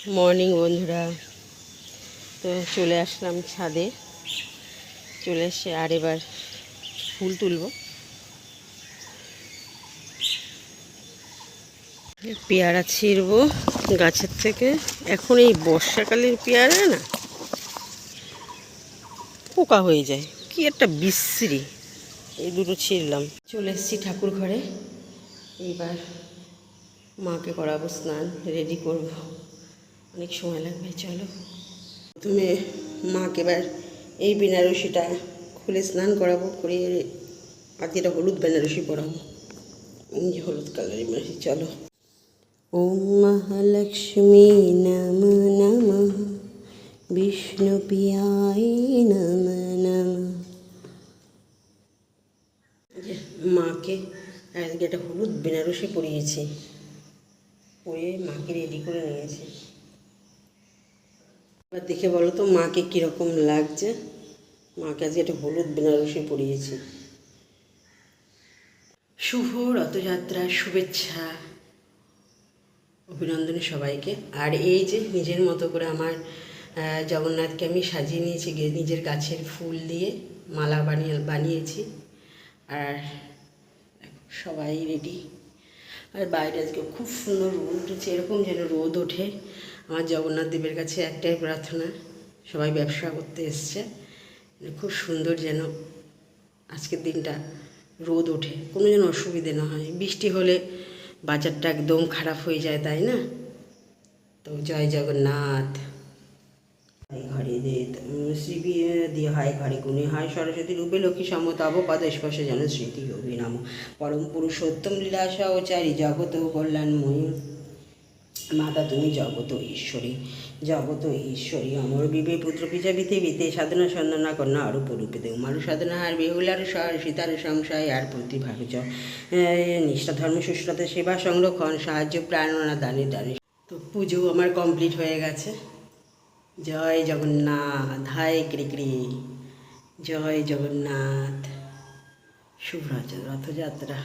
Morning বন্ধুরা, তো চলে আসলাম ছাদে। চলে এসে আর এবার ফুল তুলব। পেয়ারা ছিঁড়ব গাছের থেকে। এখন এই বর্ষাকালের পেয়ারা না পোকা হয়ে যায়, কি একটা বিশ্রী। এই দুটো ছিঁড়লাম। চলে এসেছি ঠাকুর ঘরে। এইবার মাকে করাবো স্নান, রেডি করব, অনেক সময় লাগবে। চলো প্রথমে মাকে এবার এই বেনারসিটা খুলে স্নান করাবো, করিয়ে আর যেটা হলুদ বেনারসি পরাবো, এই যে হলুদ কালারের বেনারসি। চলো। ওম মহালক্ষ্মী নম নম, বিষ্ণু প্রিয়ায় নম নম। মাকে আজকে একটা হলুদ বেনারসি পরিয়েছি, পরিয়ে মাকে রেডি করে নিয়েছি। এবার দেখে বলো তো মাকে কীরকম লাগছে। মাকে আজকে একটা হলুদ বেনারসি পরিয়েছি। শুভ রথযাত্রার শুভেচ্ছা, অভিনন্দনে সবাইকে। আর এই যে নিজের মতো করে আমার জগন্নাথকে আমি সাজিয়ে নিয়েছি নিজের গাছের ফুল দিয়ে মালা বানিয়েছি। আর সবাই রেডি। আর বাইরে আজকে খুব সুন্দর রোদ উঠেছে, এরকম যেন রোদ ওঠে। আমার জগন্নাথ দেবের কাছে একটাই প্রার্থনা, সবাই ব্যবসা করতে এসছে, খুব সুন্দর যেন আজকের দিনটা রোদ ওঠে, কোনো যেন অসুবিধে না হয়। বৃষ্টি হলে বাজারটা একদম খারাপ হয়ে যায়, তাই না? তো জয় জগন্নাথ। ঘরে শ্রী দিয়ে হয় ঘরে গুণে হয় সরস্বতী রূপে লক্ষ্মী সমতাব পদ স্পর্শে যেন স্মৃতি অভিনাম পরম পুরুষোত্তম লীলাসা ও চারি জগত কল্যাণময়ী মাতা তুমি জগত ঈশ্বরী, জগত ঈশ্বরী অমর বিবে পুত্র পিছা পৃথিবীতে সাধনা সন্ধানা কন্যা আরো পরূপে দেব মারু সাধনা আর বেহুলার সর সীতার সংশয় আর প্রতিভাগ নিষ্ঠা ধর্ম সুশ্রতা সেবা সংরক্ষণ সাহায্য প্রাণনা দানে দানে। তো পুজো আমার কমপ্লিট হয়ে গেছে। জয় জগন্নাথ, হায় ক্রিক্রি, জয় জগন্নাথ। শুভ রথযাত্রা।